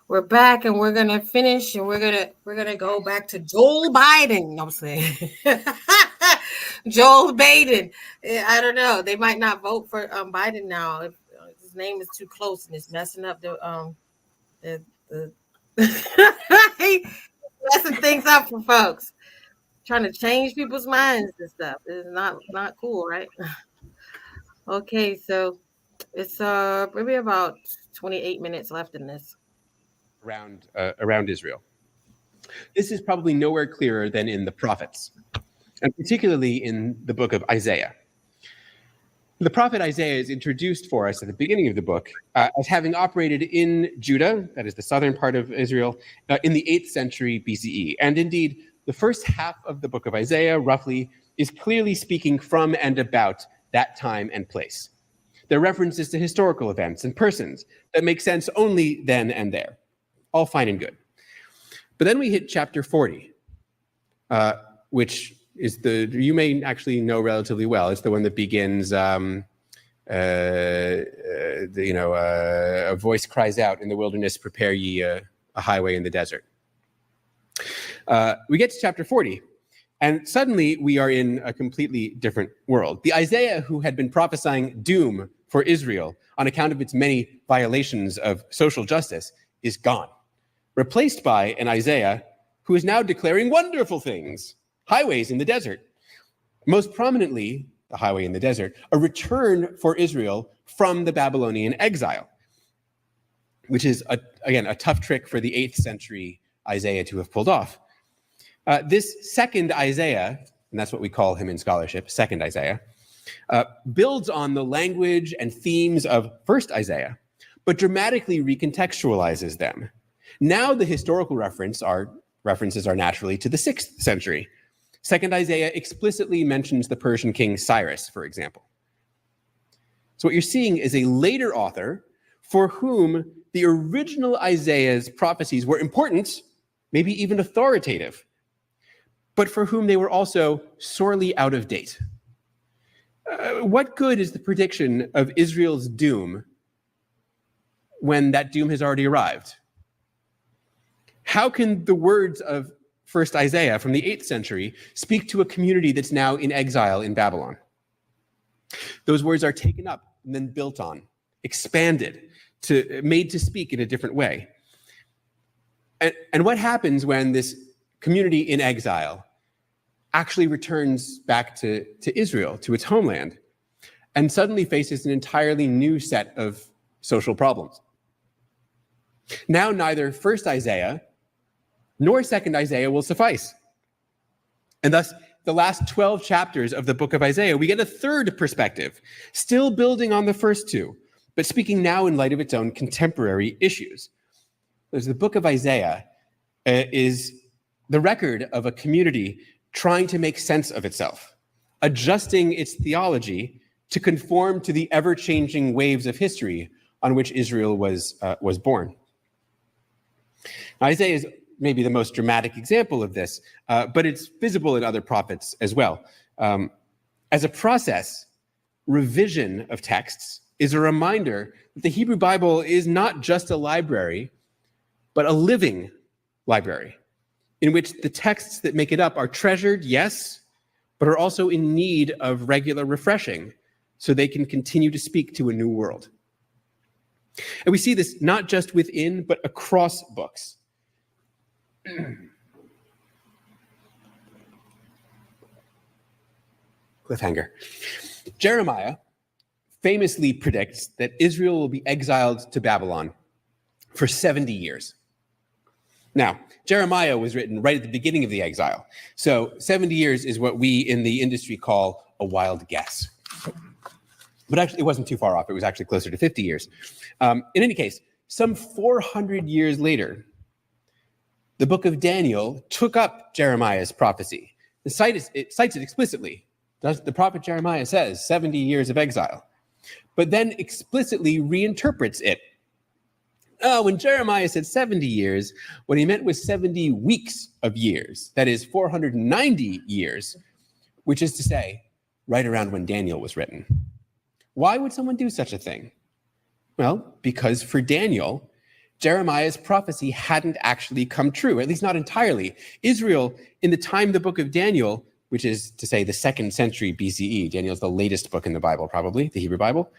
We're back and we're gonna finish and we're gonna go back to Joel Bayden. No, I'm saying Joel Bayden. I don't know. They might not vote for Biden now if his name is too close and it's messing up the messing things up for folks. Trying to change people's minds and stuff. It's not cool, right? Okay, so it's maybe about 28 minutes left in this. Around Israel. This is probably nowhere clearer than in the prophets, and particularly in the book of Isaiah. The prophet Isaiah is introduced for us at the beginning of the book as having operated in Judah, that is the southern part of Israel, in the 8th century BCE. And indeed, the first half of the book of Isaiah, roughly, is clearly speaking from and about that time and place. There are references to historical events and persons that make sense only then and there. All fine and good. But then we hit chapter 40, which is you may actually know relatively well. It's the one that begins, a voice cries out in the wilderness, prepare ye a highway in the desert. We get to chapter 40, and suddenly we are in a completely different world. The Isaiah who had been prophesying doom for Israel on account of its many violations of social justice is gone, replaced by an Isaiah who is now declaring wonderful things, highways in the desert. Most prominently, the highway in the desert, a return for Israel from the Babylonian exile, which is, again, a tough trick for the 8th century Isaiah to have pulled off. This second Isaiah, and that's what we call him in scholarship, second Isaiah, builds on the language and themes of first Isaiah, but dramatically recontextualizes them. Now the historical references are naturally to the 6th century. Second Isaiah explicitly mentions the Persian king Cyrus, for example. So what you're seeing is a later author for whom the original Isaiah's prophecies were important, maybe even authoritative, but for whom they were also sorely out of date. What good is the prediction of Israel's doom when that doom has already arrived? How can the words of first Isaiah from the 8th century speak to a community that's now in exile in Babylon? Those words are taken up and then built on, expanded, made to speak in a different way. And what happens when this community in exile actually returns back to Israel, to its homeland, and suddenly faces an entirely new set of social problems? Now neither first Isaiah nor second Isaiah will suffice. And thus, the last 12 chapters of the book of Isaiah, we get a third perspective, still building on the first two, but speaking now in light of its own contemporary issues. The book of Isaiah is the record of a community trying to make sense of itself, adjusting its theology to conform to the ever-changing waves of history on which Israel was born. Now, Isaiah is maybe the most dramatic example of this, but it's visible in other prophets as well. As a process, revision of texts is a reminder that the Hebrew Bible is not just a library, but a living library in which the texts that make it up are treasured, yes, but are also in need of regular refreshing so they can continue to speak to a new world. And we see this not just within, but across books. Cliffhanger. Jeremiah famously predicts that Israel will be exiled to Babylon for 70 years. Now, Jeremiah was written right at the beginning of the exile. So 70 years is what we in the industry call a wild guess. But actually, it wasn't too far off. It was actually closer to 50 years. In any case, some 400 years later, the book of Daniel took up Jeremiah's prophecy. It cites it explicitly. The prophet Jeremiah says 70 years of exile, but then explicitly reinterprets it. When Jeremiah said 70 years, what he meant was 70 weeks of years. That is 490 years, which is to say, right around when Daniel was written. Why would someone do such a thing? Well, because for Daniel, Jeremiah's prophecy hadn't actually come true, at least not entirely. Israel, in the time the book of Daniel, which is to say the 2nd century BCE, Daniel's the latest book in the Bible, probably, the Hebrew Bible.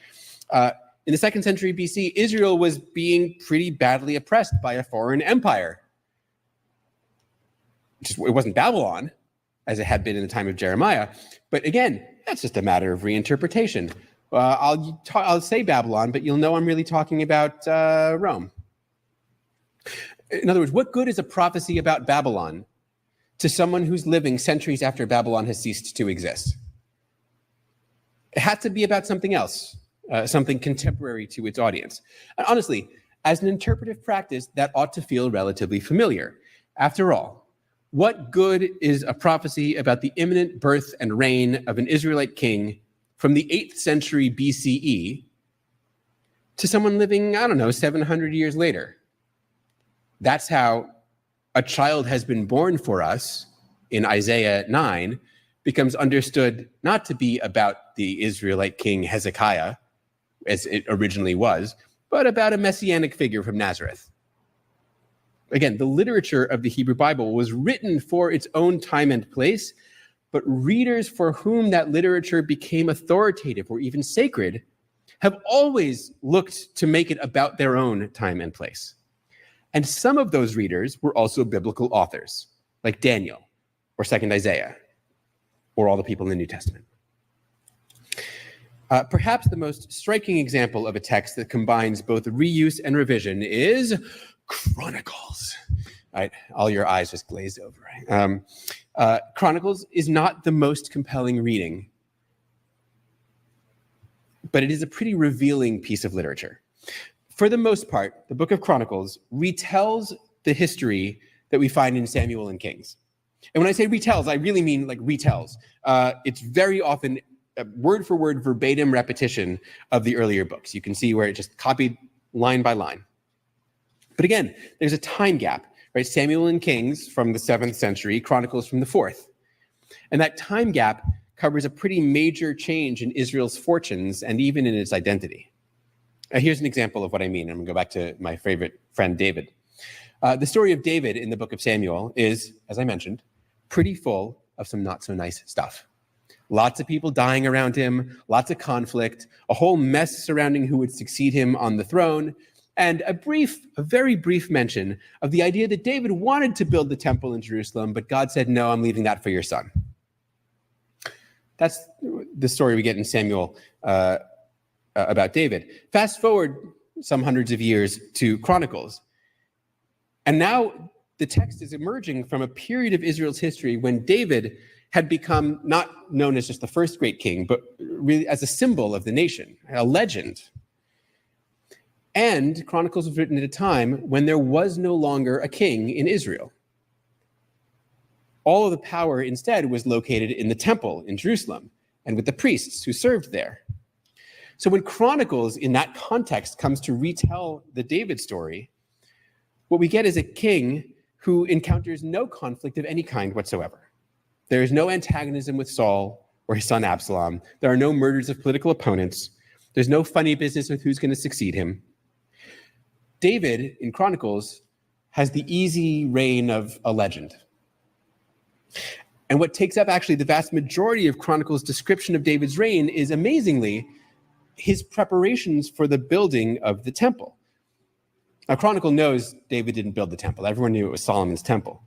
In the 2nd century BC, Israel was being pretty badly oppressed by a foreign empire. It wasn't Babylon, as it had been in the time of Jeremiah. But again, that's just a matter of reinterpretation. I'll say Babylon, but you'll know I'm really talking about Rome. In other words, what good is a prophecy about Babylon to someone who's living centuries after Babylon has ceased to exist? It had to be about something else, something contemporary to its audience. And honestly, as an interpretive practice, that ought to feel relatively familiar. After all, what good is a prophecy about the imminent birth and reign of an Israelite king from the 8th century BCE to someone living, 700 years later? That's how a child has been born for us in Isaiah 9 becomes understood not to be about the Israelite king Hezekiah, as it originally was, but about a messianic figure from Nazareth. Again, the literature of the Hebrew Bible was written for its own time and place, but readers for whom that literature became authoritative or even sacred have always looked to make it about their own time and place. And some of those readers were also biblical authors, like Daniel or 2nd Isaiah, or all the people in the New Testament. Perhaps the most striking example of a text that combines both reuse and revision is Chronicles. Right? All your eyes just glazed over. Right? Chronicles is not the most compelling reading, but it is a pretty revealing piece of literature. For the most part, the book of Chronicles retells the history that we find in Samuel and Kings. And when I say retells, I really mean like retells. It's very often a word for word verbatim repetition of the earlier books. You can see where it just copied line by line. But again, there's a time gap, right? Samuel and Kings from the 7th century, Chronicles from the 4th. And that time gap covers a pretty major change in Israel's fortunes and even in its identity. Here's an example of what I mean. I'm going to go back to my favorite friend, David. The story of David in the book of Samuel is, as I mentioned, pretty full of some not so nice stuff. Lots of people dying around him, lots of conflict, a whole mess surrounding who would succeed him on the throne, and a very brief mention of the idea that David wanted to build the temple in Jerusalem, but God said, no, I'm leaving that for your son. That's the story we get in Samuel about David. Fast forward some hundreds of years to Chronicles. And now the text is emerging from a period of Israel's history when David had become not known as just the first great king, but really as a symbol of the nation, a legend. And Chronicles was written at a time when there was no longer a king in Israel. All of the power instead was located in the temple in Jerusalem and with the priests who served there. So when Chronicles in that context comes to retell the David story, what we get is a king who encounters no conflict of any kind whatsoever. There is no antagonism with Saul or his son Absalom. There are no murders of political opponents. There's no funny business with who's going to succeed him. David in Chronicles has the easy reign of a legend. And what takes up actually the vast majority of Chronicles' description of David's reign is amazingly his preparations for the building of the temple. Now, Chronicle knows David didn't build the temple. Everyone knew it was Solomon's temple.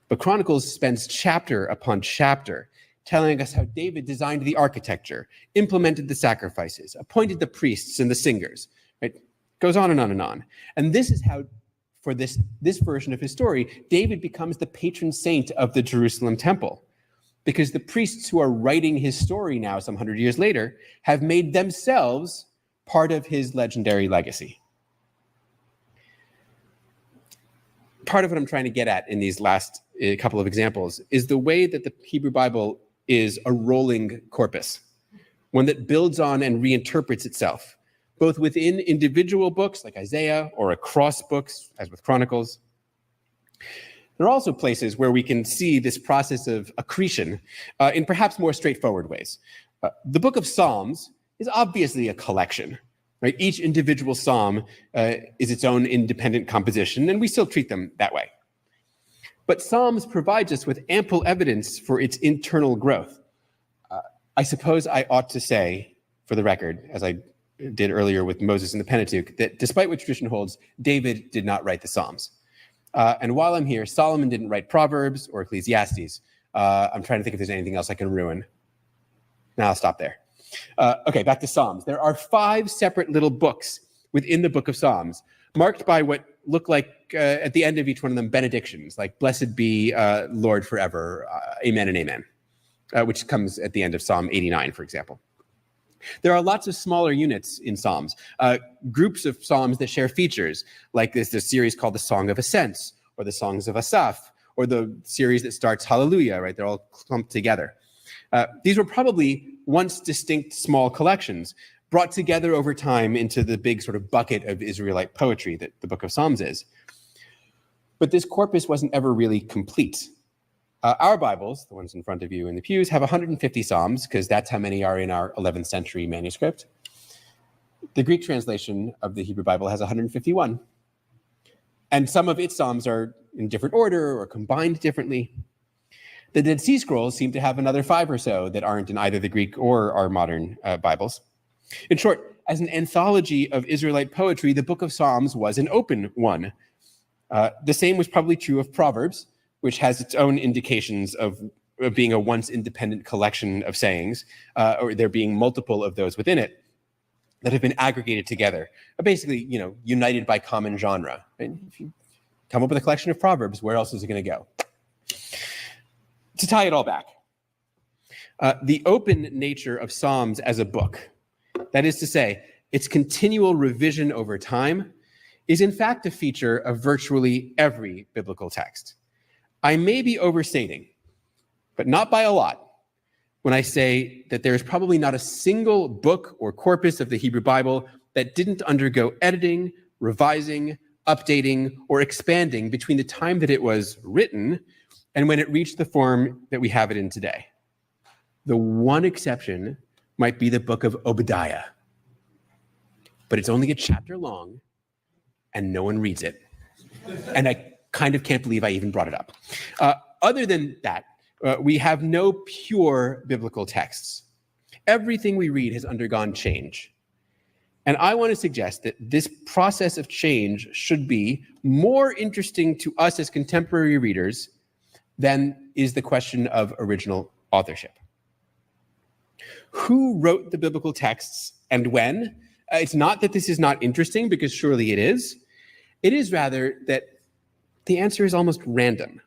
But Chronicles spends chapter upon chapter telling us how David designed the architecture, implemented the sacrifices, appointed the priests and the singers. Right? Goes on and on and on. And this is how, for this version of his story, David becomes the patron saint of the Jerusalem temple. Because the priests who are writing his story now, some 100 years later, have made themselves part of his legendary legacy. Part of what I'm trying to get at in these last couple of examples is the way that the Hebrew Bible is a rolling corpus, one that builds on and reinterprets itself, both within individual books like Isaiah or across books, as with Chronicles. There are also places where we can see this process of accretion in perhaps more straightforward ways. The book of Psalms is obviously a collection. right? Each individual psalm is its own independent composition, and we still treat them that way. But Psalms provides us with ample evidence for its internal growth. I suppose I ought to say, for the record, as I did earlier with Moses and the Pentateuch, that despite what tradition holds, David did not write the Psalms. And while I'm here, Solomon didn't write Proverbs or Ecclesiastes. I'm trying to think if there's anything else I can ruin. Now I'll stop there. Okay, back to Psalms. There are 5 separate little books within the book of Psalms, marked by what look like, at the end of each one of them, benedictions, like blessed be Lord forever, amen and amen, which comes at the end of Psalm 89, for example. There are lots of smaller units in Psalms, groups of Psalms that share features, like there's this series called the Song of Ascents, or the Songs of Asaph, or the series that starts Hallelujah, right? They're all clumped together. These were probably once distinct small collections, brought together over time into the big sort of bucket of Israelite poetry that the book of Psalms is. But this corpus wasn't ever really complete. Our Bibles, the ones in front of you in the pews, have 150 Psalms, because that's how many are in our 11th century manuscript. The Greek translation of the Hebrew Bible has 151. And some of its Psalms are in different order or combined differently. The Dead Sea Scrolls seem to have another 5 or so that aren't in either the Greek or our modern Bibles. In short, as an anthology of Israelite poetry, the book of Psalms was an open one. The same was probably true of Proverbs, which has its own indications of being a once independent collection of sayings, or there being multiple of those within it that have been aggregated together, basically, united by common genre. And if you come up with a collection of Proverbs, where else is it going to go? To tie it all back, the open nature of Psalms as a book, that is to say, its continual revision over time, is in fact a feature of virtually every biblical text. I may be overstating, but not by a lot, when I say that there is probably not a single book or corpus of the Hebrew Bible that didn't undergo editing, revising, updating, or expanding between the time that it was written and when it reached the form that we have it in today. The one exception might be the book of Obadiah, but it's only a chapter long and no one reads it. And I kind of can't believe I even brought it up. Other than that, we have no pure biblical texts. Everything we read has undergone change. And I want to suggest that this process of change should be more interesting to us as contemporary readers than is the question of original authorship. Who wrote the biblical texts and when? It's not that this is not interesting, because surely it is. It is rather that the answer is almost random.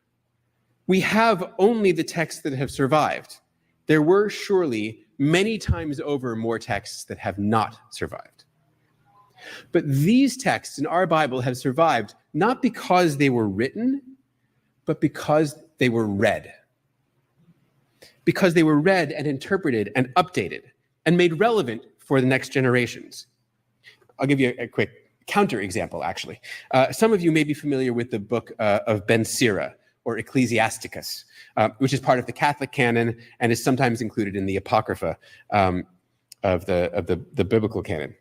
We have only the texts that have survived. There were surely many times over more texts that have not survived. But these texts in our Bible have survived not because they were written, but because they were read. Because they were read and interpreted and updated and made relevant for the next generations. I'll give you a quick counterexample, actually. Some of you may be familiar with the book of Ben Sira, or Ecclesiasticus, which is part of the Catholic canon and is sometimes included in the Apocrypha of the biblical canon,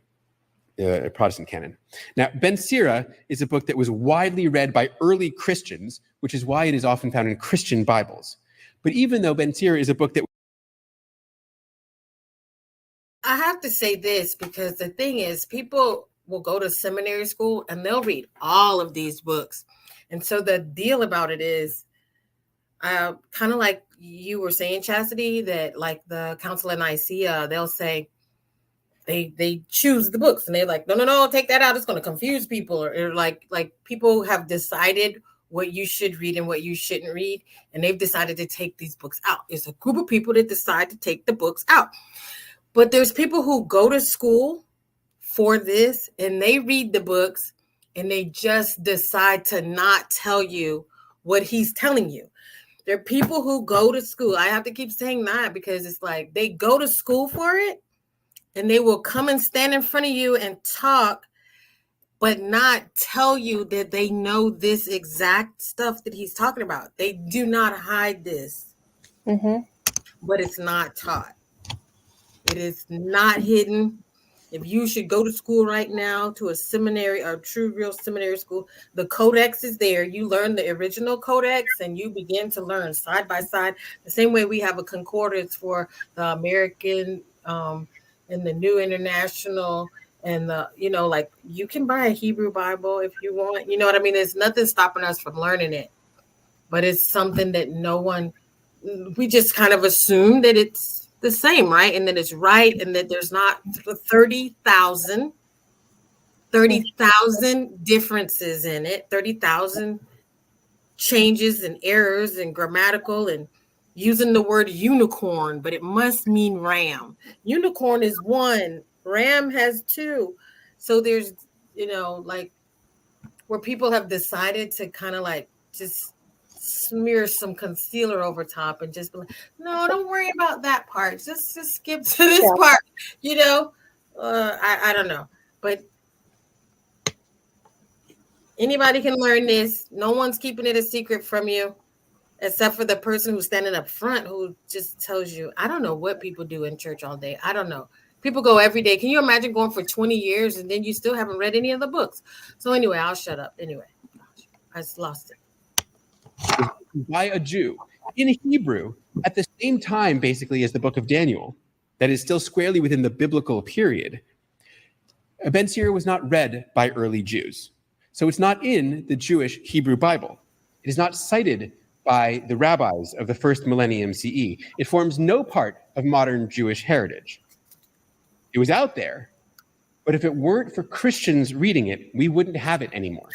Protestant canon. Now, Ben Sira is a book that was widely read by early Christians, which is why it is often found in Christian Bibles. But even though Ben Sira is a book that... I have to say this, because the thing is, people will go to seminary school and they'll read all of these books. And so the deal about it is kind of like you were saying, Chastity, that like the Council of Nicaea, they'll say they choose the books and they're like, no, take that out. It's going to confuse people. Or like people have decided what you should read and what you shouldn't read. And they've decided to take these books out. It's a group of people that decide to take the books out. But there's people who go to school for this and they read the books and they just decide to not tell you what he's telling you. There are people who go to school. I have to keep saying that because it's like they go to school for it and they will come and stand in front of you and talk, but not tell you that they know this exact stuff that he's talking about. They do not hide this, but it's not taught. It is not hidden. If you should go to school right now, to a seminary, a true real seminary school, the codex is there. You learn the original codex and you begin to learn side by side. The same way we have a concordance for the American and the New International and the, like you can buy a Hebrew Bible if you want. You know what I mean? There's nothing stopping us from learning it. But it's something that we just kind of assume that it's the same, right? And that it's right, and that there's not 30,000 differences in it, 30,000 changes and errors and grammatical and using the word unicorn, but it must mean ram. Unicorn is one, ram has two. So there's, like where people have decided to kind of like just smear some concealer over top and just be like, no, don't worry about that part. Just skip to this part. I don't know, but anybody can learn this. No one's keeping it a secret from you, except for the person who's standing up front who just tells you. I don't know what people do in church all day. I don't know. People go every day. Can you imagine going for 20 years and then you still haven't read any of the books? So anyway, I'll shut up. Anyway, I just lost it. By a Jew in Hebrew at the same time, basically, as the book of Daniel, that is still squarely within the biblical period. Ben Sira was not read by early Jews. So it's not in the Jewish Hebrew Bible. It is not cited by the rabbis of the first millennium CE. It forms no part of modern Jewish heritage. It was out there, but if it weren't for Christians reading it, we wouldn't have it anymore.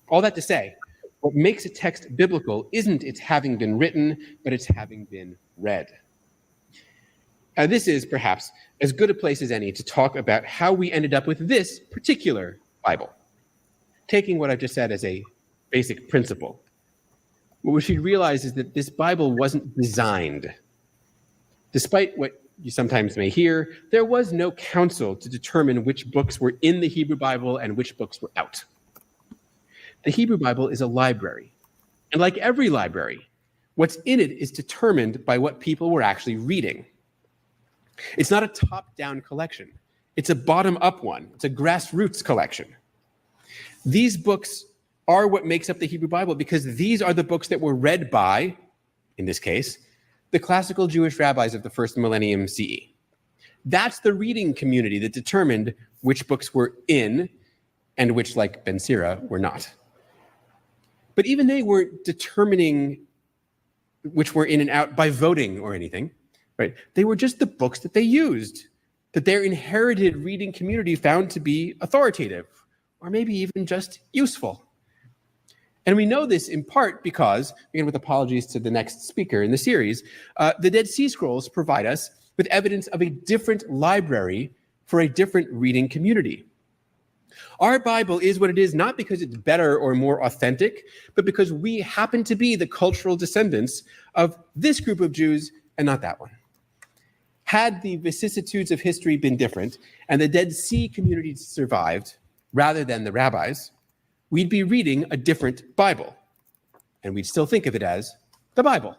All that to say, what makes a text biblical isn't its having been written, but its having been read. This is perhaps as good a place as any to talk about how we ended up with this particular Bible. Taking what I've just said as a basic principle, what we should realize is that this Bible wasn't designed. Despite what you sometimes may hear, there was no council to determine which books were in the Hebrew Bible and which books were out. The Hebrew Bible is a library. And like every library, what's in it is determined by what people were actually reading. It's not a top-down collection. It's a bottom-up one. It's a grassroots collection. These books are what makes up the Hebrew Bible because these are the books that were read by, in this case, the classical Jewish rabbis of the first millennium CE. That's the reading community that determined which books were in and which, like Ben Sira, were not. But even they weren't determining which were in and out by voting or anything, right? They were just the books that they used, that their inherited reading community found to be authoritative, or maybe even just useful. And we know this in part because, again with apologies to the next speaker in the series, the Dead Sea Scrolls provide us with evidence of a different library for a different reading community. Our Bible is what it is not because it's better or more authentic, but because we happen to be the cultural descendants of this group of Jews and not that one. Had the vicissitudes of history been different and the Dead Sea community survived rather than the rabbis, we'd be reading a different Bible, and we'd still think of it as the Bible.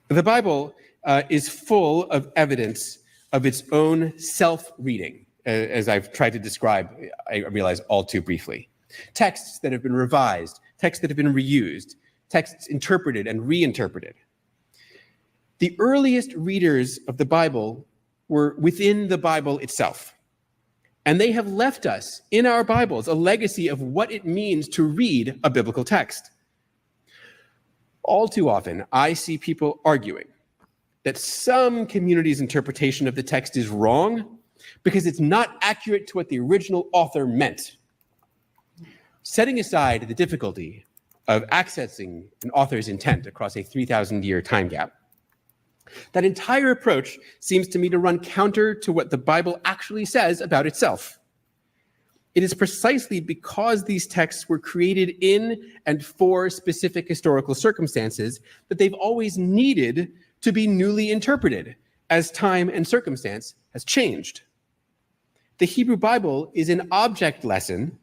The Bible is full of evidence of its own self-reading, as I've tried to describe, I realize, all too briefly. Texts that have been revised, texts that have been reused, texts interpreted and reinterpreted. The earliest readers of the Bible were within the Bible itself. And they have left us in our Bibles a legacy of what it means to read a biblical text. All too often, I see people arguing that some community's interpretation of the text is wrong because it's not accurate to what the original author meant. Setting aside the difficulty of accessing an author's intent across a 3,000-year time gap, that entire approach seems to me to run counter to what the Bible actually says about itself. It is precisely because these texts were created in and for specific historical circumstances that they've always needed to be newly interpreted as time and circumstance has changed. The Hebrew Bible is an object lesson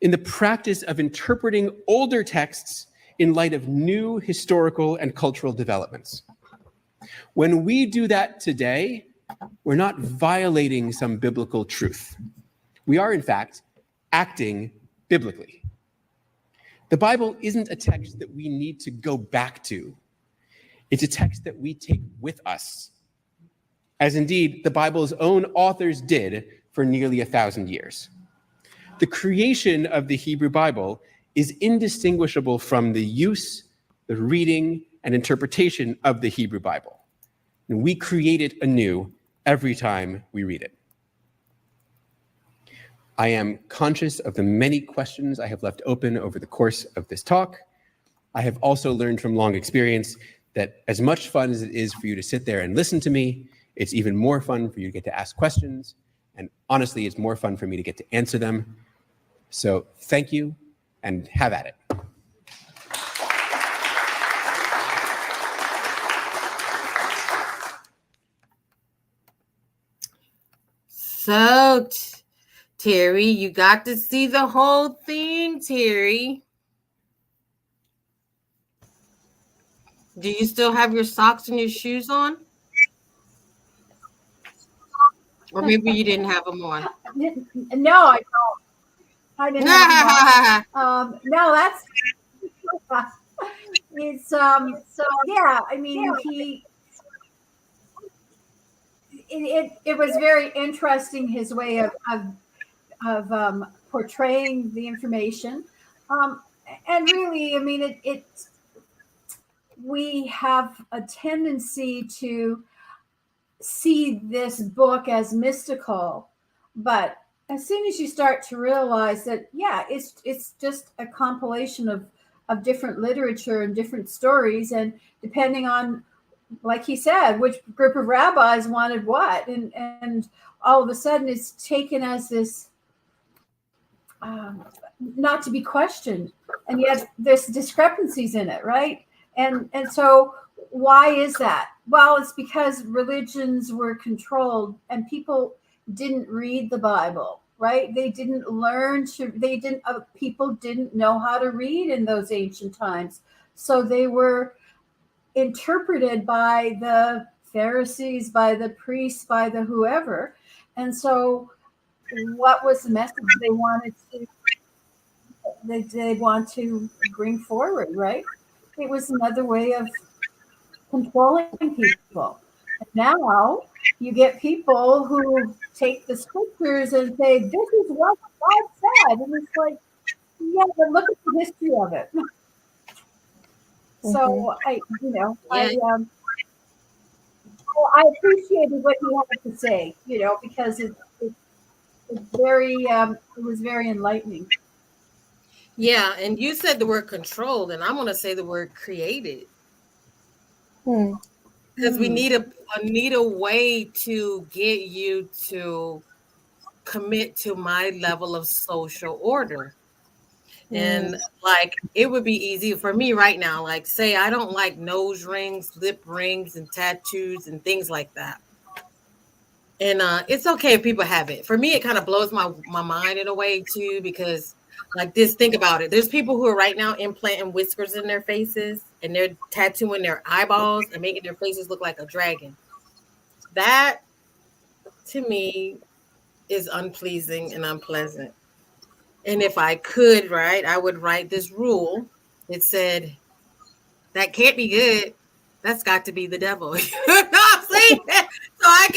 in the practice of interpreting older texts in light of new historical and cultural developments. When we do that today, We're not violating some biblical truth. We are, in fact, acting biblically. The Bible isn't a text that we need to go back to. It's a text that we take with us, as indeed the Bible's own authors did for nearly 1,000 years. The creation of the Hebrew Bible is indistinguishable from the use, the reading, and interpretation of the Hebrew Bible. And we create it anew every time we read it. I am conscious of the many questions I have left open over the course of this talk. I have also learned from long experience that as much fun as it is for you to sit there and listen to me, it's even more fun for you to get to ask questions. And honestly, it's more fun for me to get to answer them. So thank you, and have at it. So, Terry, you got to see the whole thing, Terry. Do you still have your socks and your shoes on? Or maybe you didn't have them on. No, I don't. I didn't have them on. No, that's it's so yeah, I mean it was very interesting, his way of portraying the information. And really, I mean, we have a tendency to see this book as mystical, but as soon as you start to realize that, yeah, it's just a compilation of different literature and different stories, and depending on, like he said, which group of rabbis wanted what, and all of a sudden it's taken as this not to be questioned, and yet there's discrepancies in it, right? And so why is that? Well, it's because religions were controlled and people didn't read the Bible, right? They didn't learn to, people didn't know how to read in those ancient times. So they were interpreted by the Pharisees, by the priests, by the whoever. And so what was the message they wanted to, they want to bring forward, right? It was another way of controlling people. And now you get people who take the scriptures and say, this is what God said. And it's like, yeah, but look at the history of it. So I appreciated what he had to say, because it was very enlightening. Yeah, and you said the word controlled, and I'm going to say the word created. Because we need a way to get you to commit to my level of social order. And like, it would be easy for me right now, like, say I don't like nose rings, lip rings, and tattoos and things like that. And it's okay if people have it. For me, it kind of blows my mind in a way too, because like this, think about it. There's people who are right now implanting whiskers in their faces, and they're tattooing their eyeballs and making their faces look like a dragon. That, to me, is unpleasing and unpleasant. And if I could, right, I would write this rule. It said, that can't be good. That's got to be the devil. You know what I'm saying? So I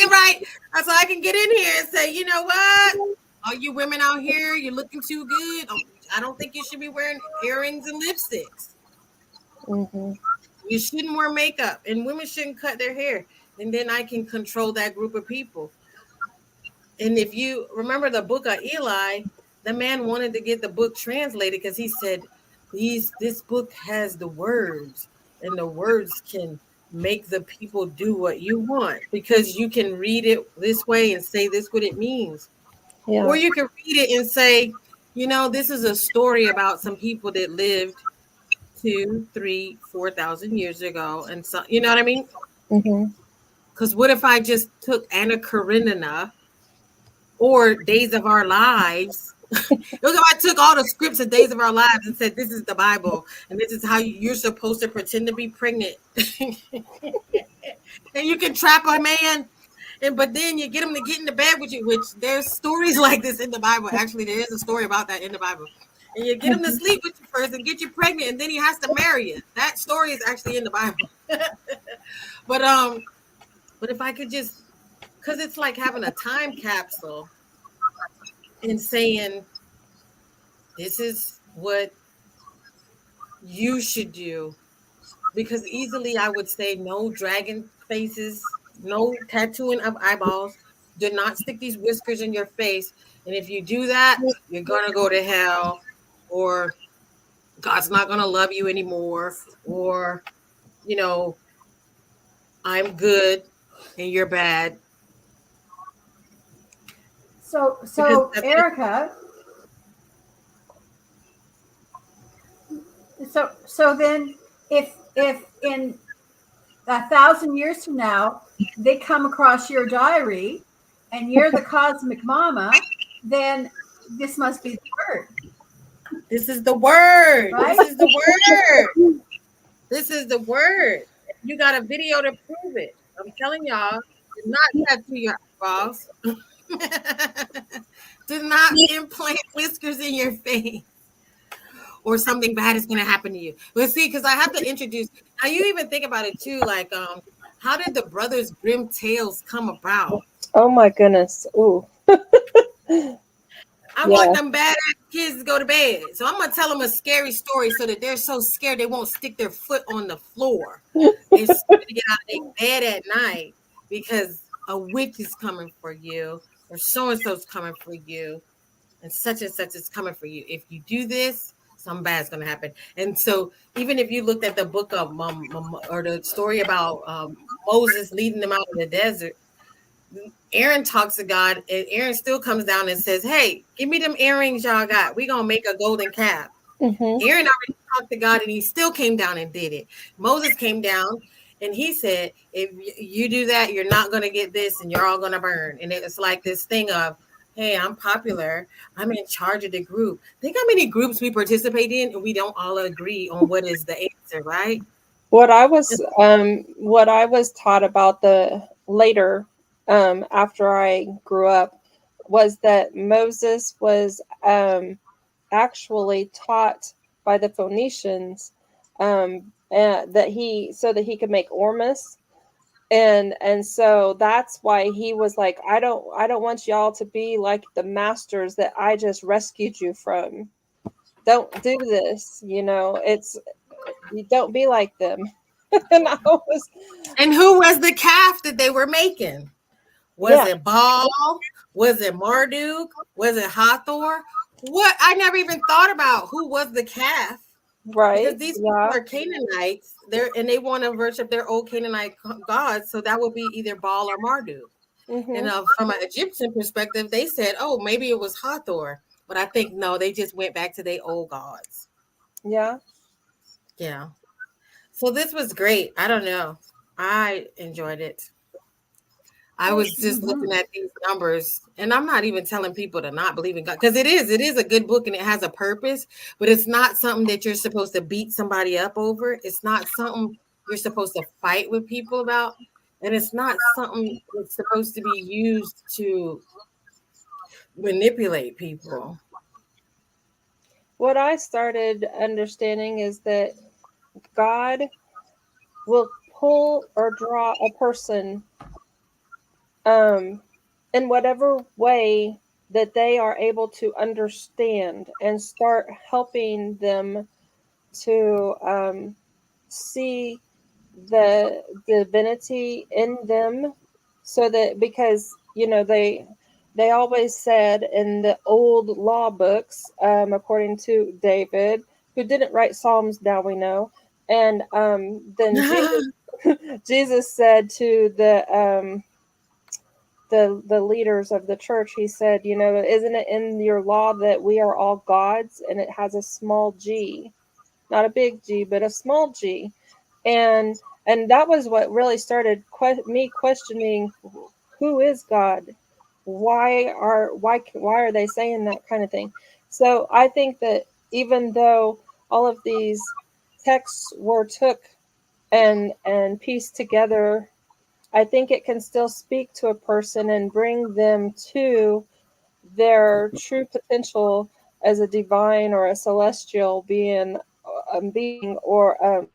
can get in here and say, you know what? All you women out here, you're looking too good. I don't think you should be wearing earrings and lipsticks. You shouldn't wear makeup, and women shouldn't cut their hair. And then I can control that group of people. And if you remember the book of Eli, the man wanted to get the book translated because he said, this book has the words, and the words can make the people do what you want, because you can read it this way and say this what it means. Yeah. Or you can read it and say, this is a story about some people that lived 2,000, 3,000, 4,000 years ago. And so, you know what I mean? Because what if I just took Anna Karenina or Days of Our Lives? Look, if I took all the scripts of Days of Our Lives and said, this is the Bible, and this is how you're supposed to pretend to be pregnant. And you can trap a man And but then you get him to get into bed with you, which there's stories like this in the Bible. Actually, there is a story about that in the Bible. And you get him to sleep with you first and get you pregnant, and then he has to marry you. That story is actually in the Bible. but but if I could just, because it's like having a time capsule and saying, this is what you should do. Because easily I would say no dragon faces, no tattooing of eyeballs. Do not stick these whiskers in your face. And if you do that, you're gonna go to hell, or God's not gonna love you anymore, or you know, I'm good and you're bad. Because So that's it. Erica, so then if in 1,000 years from now they come across your diary and you're the cosmic mama, then this must be the word, This is the word. This right? is the word. This is the word. You got a video to prove it. I'm telling y'all, do not tattoo your eyeballs. Do not implant whiskers in your face, or something bad is going to happen to you. But see, because I have to introduce. Now you even think about it too. Like, how did the Brothers Grimm tales come about? Oh my goodness. Ooh. I want Yeah. them bad kids to go to bed, so I'm gonna tell them a scary story so that they're so scared they won't stick their foot on the floor. They're scared to get out of their bed at night because a witch is coming for you, or so and so's coming for you, and such is coming for you. If you do this, something bad's gonna happen. And so, even if you looked at the book of or the story about Moses leading them out in the desert, Aaron talks to God, and Aaron still comes down and says, "Hey, give me them earrings y'all got. We gonna make a golden calf." Mm-hmm. Aaron already talked to God, and he still came down and did it. Moses came down, and he said, "If you do that, you're not gonna get this, and you're all gonna burn." And it's like this thing of, "Hey, I'm popular. I'm in charge of the group." Think how many groups we participate in, and we don't all agree on what is the answer, right? What I was taught about the later, after I grew up, was that Moses was actually taught by the Phoenicians, that he could make ormus, and so that's why he was like, I don't want y'all to be like the masters that I just rescued you from. Don't do this, it's you don't be like them. And I was, And who was the calf that they were making? Was yeah, it Baal? Was it Marduk? Was it Hathor? What? I never even thought about who was the calf, because right, these people yeah, are Canaanites. And they want to worship their old Canaanite gods. So that would be either Baal or Marduk. And mm-hmm, from an Egyptian perspective, they said, "Oh, maybe it was Hathor," but I think no, they just went back to their old gods. yeah. Yeah. So this was great. I don't know. I enjoyed it. I was just looking Mhm. at these numbers, and I'm not even telling people to not believe in God, because it is a good book and it has a purpose, but it's not something that you're supposed to beat somebody up over. It's not something you're supposed to fight with people about, and it's not something that's supposed to be used to manipulate people. What I started understanding is that God will pull or draw a person, um, in whatever way that they are able to understand, and start helping them to see the divinity in them, so that, because they always said in the old law books, according to David, who didn't write Psalms, now we know, and then Jesus said to the leaders of the church, he said, isn't it in your law that we are all gods? And it has a small g, not a big G, but a small g. And that was what really started me questioning, who is God? Why are they saying that kind of thing? So I think that even though all of these texts were took and pieced together, I think it can still speak to a person and bring them to their true potential as a divine or a celestial being, or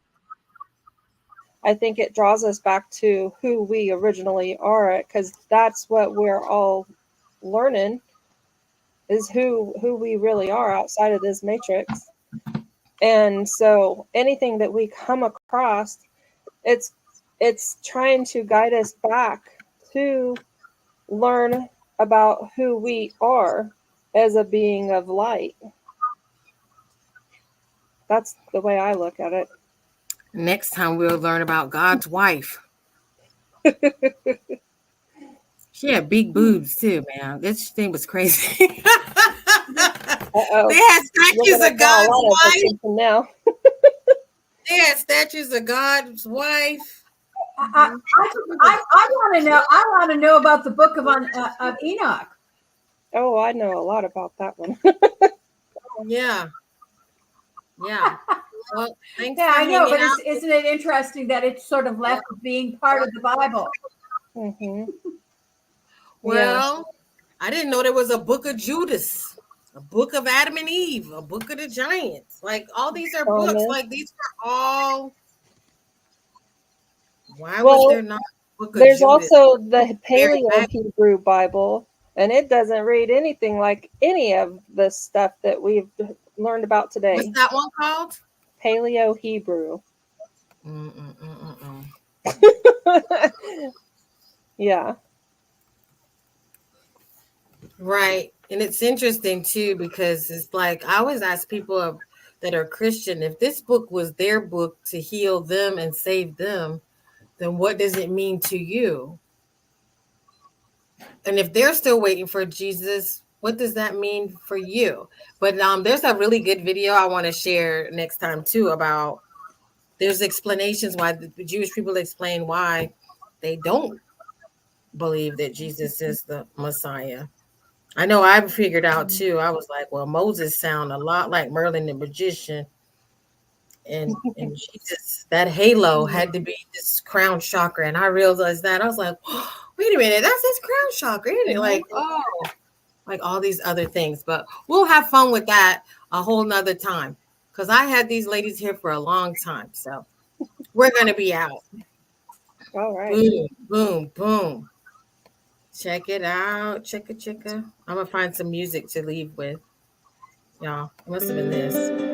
I think it draws us back to who we originally are, because that's what we're all learning, is who we really are outside of this matrix. And so anything that we come across, it's trying to guide us back to learn about who we are as a being of light. That's the way I look at it. Next time we'll learn about God's wife. She had big boobs too, man. This thing was crazy. They Uh-oh. had We're statues gonna of draw a God's lot of wife. attention now. They had statues of God's wife. I want to know. I want to know about the book of Enoch. Oh, I know a lot about that one. Yeah. Yeah. Well, thanks Yeah, for I know, hanging but out. isn't it interesting that it's sort of left being part of the Bible? Mm-hmm. Yeah. Well, I didn't know there was a book of Judas, a book of Adam and Eve, a book of the giants. Like all these are books. Thomas. Like these are all. Why was Well, there not a book of there's Judas? also the Very Paleo Hebrew Bible, and it doesn't read anything like any of the stuff that we've learned about What's today. that one called? Paleo Hebrew. Mm-mm-mm-mm. Yeah. Right. And it's interesting too, because it's like I always ask people that are Christian, if this book was their book to heal them and save them, then what does it mean to you? And if they're still waiting for Jesus, what does that mean for you? But there's a really good video I want to share next time too about there's explanations why the Jewish people explain why they don't believe that Jesus is the Messiah. I know I figured out too. I was like, well, Moses sound a lot like Merlin the magician, and Jesus, that halo had to be this crown chakra, and I realized that I was like, oh, wait a minute, that's his crown chakra, isn't it? Like, oh, like all these other things. But we'll have fun with that a whole nother time because I had these ladies here for a long time, so we're gonna be out. All right. Boom, boom, boom. Check it out. Check it. I'm gonna find some music to leave with. Y'all, it must have been this.